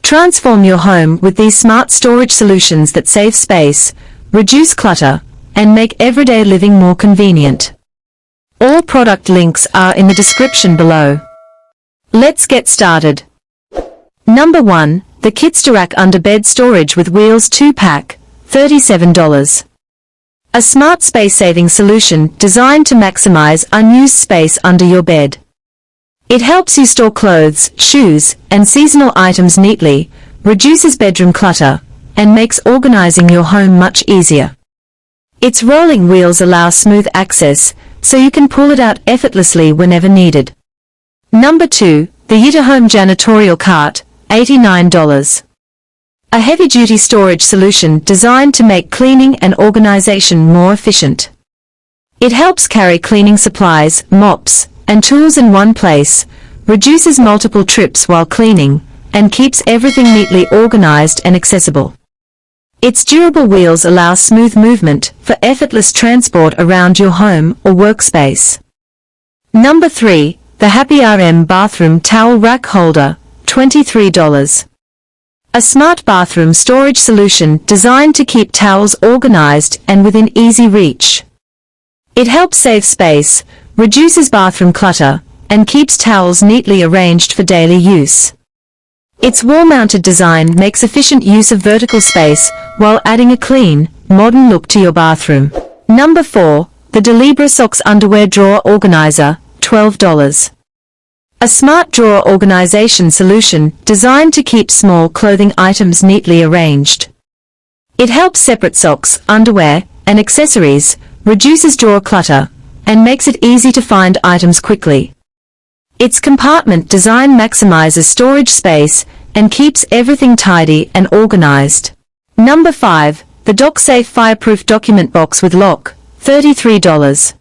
Transform your home with these smart storage solutions that save space, reduce clutter, and make everyday living more convenient. All product links are in the description below. Let's get started. Number 1. The Kitstorack Underbed Storage with Wheels 2-pack, $37. A smart space-saving solution designed to maximize unused space under your bed. It helps you store clothes, shoes, and seasonal items neatly, reduces bedroom clutter, and makes organizing your home much easier. Its rolling wheels allow smooth access, so you can pull it out effortlessly whenever needed. Number 2. The YITAHOME Janitorial Cart, $89. A heavy-duty storage solution designed to make cleaning and organization more efficient. It helps carry cleaning supplies, mops, and tools in one place, reduces multiple trips while cleaning, and keeps everything neatly organized and accessible. Its durable wheels allow smooth movement for effortless transport around your home or workspace. Number 3. The HapiRm Bathroom Towel Rack Holder, $23. A smart bathroom storage solution designed to keep towels organized and within easy reach. It helps save space, reduces bathroom clutter, and keeps towels neatly arranged for daily use. Its wall-mounted design makes efficient use of vertical space while adding a clean, modern look to your bathroom. Number 4. The DILIBRA Socks Underwear Drawer Organizer, $12. A smart drawer organization solution designed to keep small clothing items neatly arranged. It helps separate socks, underwear, and accessories, reduces drawer clutter, and makes it easy to find items quickly. Its compartment design maximizes storage space and keeps everything tidy and organized. Number 5. The DocSafe Fireproof Document Box with Lock, $33.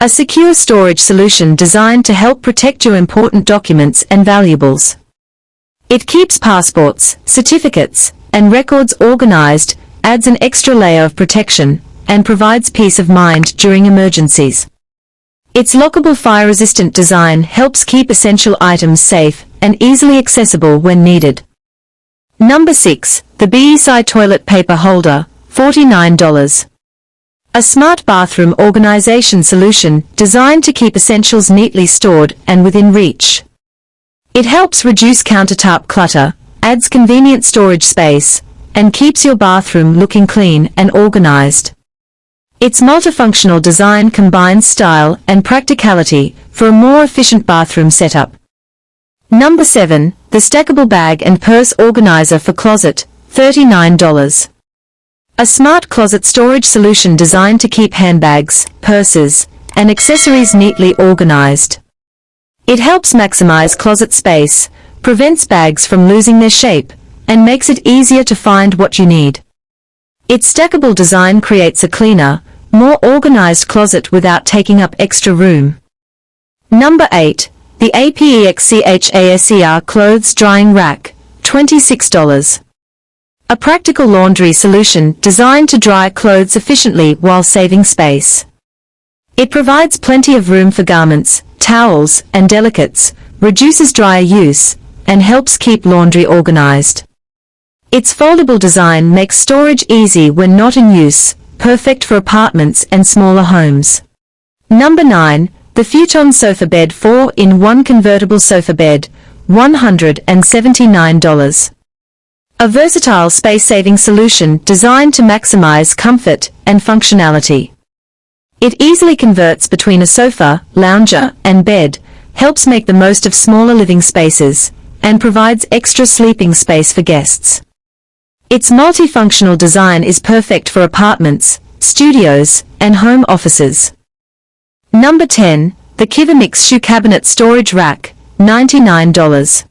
A secure storage solution designed to help protect your important documents and valuables. It keeps passports, certificates, and records organized, adds an extra layer of protection, and provides peace of mind during emergencies. Its lockable fire-resistant design helps keep essential items safe and easily accessible when needed. Number 6. The BESy Toilet Paper Holder, $49. A smart bathroom organization solution designed to keep essentials neatly stored and within reach. It helps reduce countertop clutter, adds convenient storage space, and keeps your bathroom looking clean and organized. Its multifunctional design combines style and practicality for a more efficient bathroom setup. Number 7. The Stackable Bag and Purse Organizer for Closet, $39. A smart closet storage solution designed to keep handbags, purses, and accessories neatly organized. It helps maximize closet space, prevents bags from losing their shape, and makes it easier to find what you need. Its stackable design creates a cleaner, more organized closet without taking up extra room. Number 8. The APEXCHASER Clothes Drying Rack, $26. A practical laundry solution designed to dry clothes efficiently while saving space. It provides plenty of room for garments, towels, and delicates, reduces dryer use, and helps keep laundry organized. Its foldable design makes storage easy when not in use, perfect for apartments and smaller homes. Number 9. The Futon Sofa Bed 4-in-1 Convertible Sofa Bed, $179. A versatile space-saving solution designed to maximize comfort and functionality. It easily converts between a sofa, lounger, and bed, helps make the most of smaller living spaces, and provides extra sleeping space for guests. Its multifunctional design is perfect for apartments, studios, and home offices. Number 10. The QIVOMIX Shoe Cabinet Storage Rack, $99.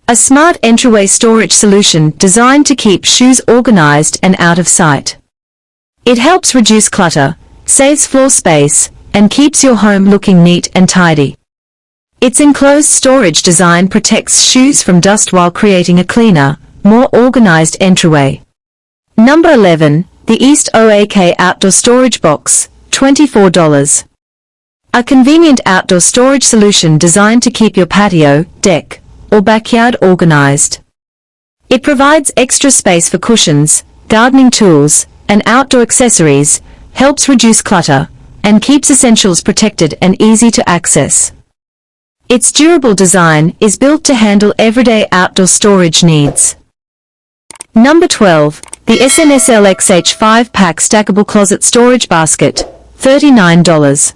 A smart entryway storage solution designed to keep shoes organized and out of sight. It helps reduce clutter, saves floor space, and keeps your home looking neat and tidy. Its enclosed storage design protects shoes from dust while creating a cleaner, more organized entryway. Number 11. The YITAHOME Outdoor Storage Box, $24. A convenient outdoor storage solution designed to keep your patio, deck, or backyard organized. It provides extra space for cushions, gardening tools, and outdoor accessories, helps reduce clutter, and keeps essentials protected and easy to access. Its durable design is built to handle everyday outdoor storage needs. Number 12. The SNSLXH 5-pack Stackable Closet Storage Basket, $39.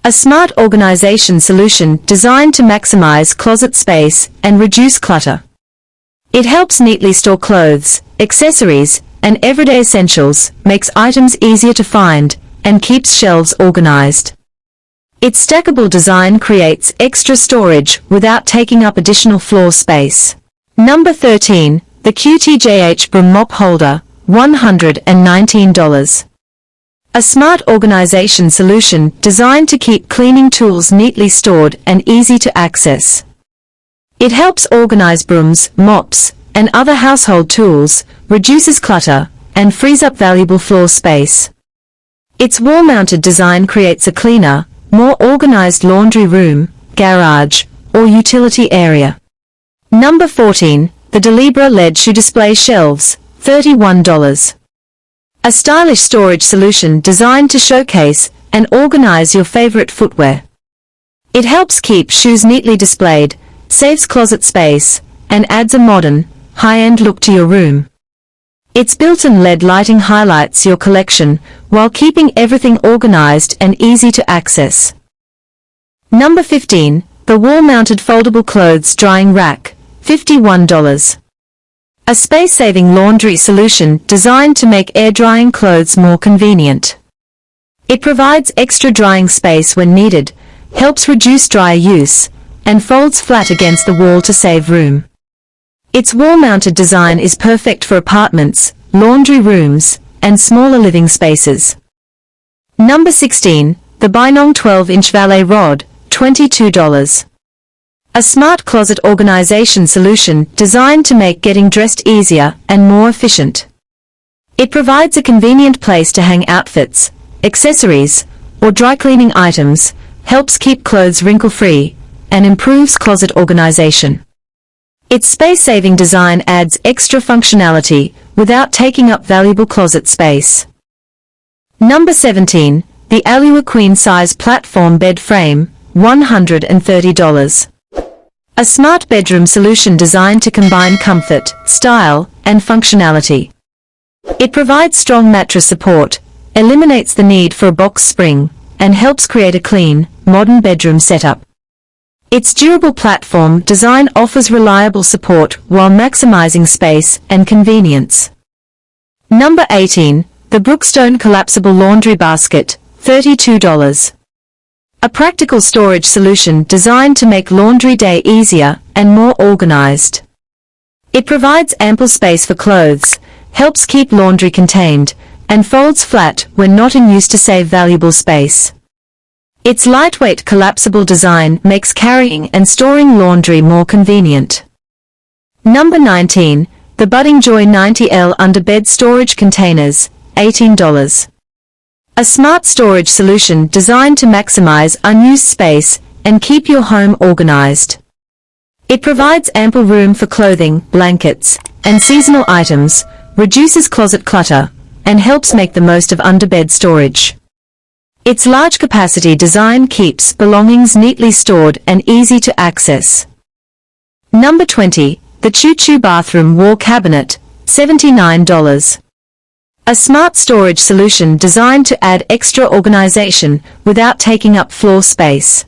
A smart organization solution designed to maximize closet space and reduce clutter. It helps neatly store clothes, accessories, and everyday essentials, makes items easier to find, and keeps shelves organized. Its stackable design creates extra storage without taking up additional floor space. Number 13. The QTJH Broom Mop Holder, $119. A smart organization solution designed to keep cleaning tools neatly stored and easy to access. It helps organize brooms, mops, and other household tools, reduces clutter, and frees up valuable floor space. Its wall-mounted design creates a cleaner, more organized laundry room, garage, or utility area. Number 14. The DILIBRA LED Shoe Display Shelves, $31. A stylish storage solution designed to showcase and organize your favorite footwear. It helps keep shoes neatly displayed, saves closet space, and adds a modern, high-end look to your room. Its built-in LED lighting highlights your collection while keeping everything organized and easy to access. Number 15. The Wall-Mounted Foldable Clothes Drying Rack, $51. A space-saving laundry solution designed to make air-drying clothes more convenient. It provides extra drying space when needed, helps reduce dryer use, and folds flat against the wall to save room. Its wall-mounted design is perfect for apartments, laundry rooms, and smaller living spaces. Number 16. The BaiNong 12-inch Valet Rod, $22. A smart closet organization solution designed to make getting dressed easier and more efficient. It provides a convenient place to hang outfits, accessories, or dry cleaning items, helps keep clothes wrinkle-free, and improves closet organization. Its space-saving design adds extra functionality without taking up valuable closet space. Number 17. The Allewie Queen-Size Platform Bed Frame, $130. A smart bedroom solution designed to combine comfort, style, and functionality. It provides strong mattress support, eliminates the need for a box spring, and helps create a clean, modern bedroom setup. Its durable platform design offers reliable support while maximizing space and convenience. Number 18. The BROOKSTONE Collapsible Laundry Basket, $32. A practical storage solution designed to make laundry day easier and more organized. It provides ample space for clothes, helps keep laundry contained, and folds flat when not in use to save valuable space. Its lightweight collapsible design makes carrying and storing laundry more convenient. Number 19. The Budding Joy 90L Underbed Storage Containers, $18. A smart storage solution designed to maximize unused space and keep your home organized. It provides ample room for clothing, blankets, and seasonal items, reduces closet clutter, and helps make the most of underbed storage. Its large capacity design keeps belongings neatly stored and easy to access. Number 20. The Choo Choo Bathroom Wall Cabinet, $79. A smart storage solution designed to add extra organization without taking up floor space.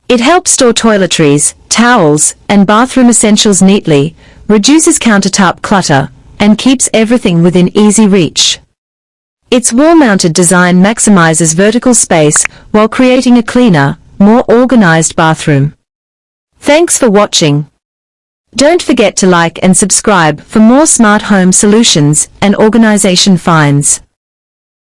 It helps store toiletries, towels, and bathroom essentials neatly, reduces countertop clutter, and keeps everything within easy reach. Its wall-mounted design maximizes vertical space while creating a cleaner, more organized bathroom. Thanks for watching. Don't forget to like and subscribe for more smart home solutions and organization finds.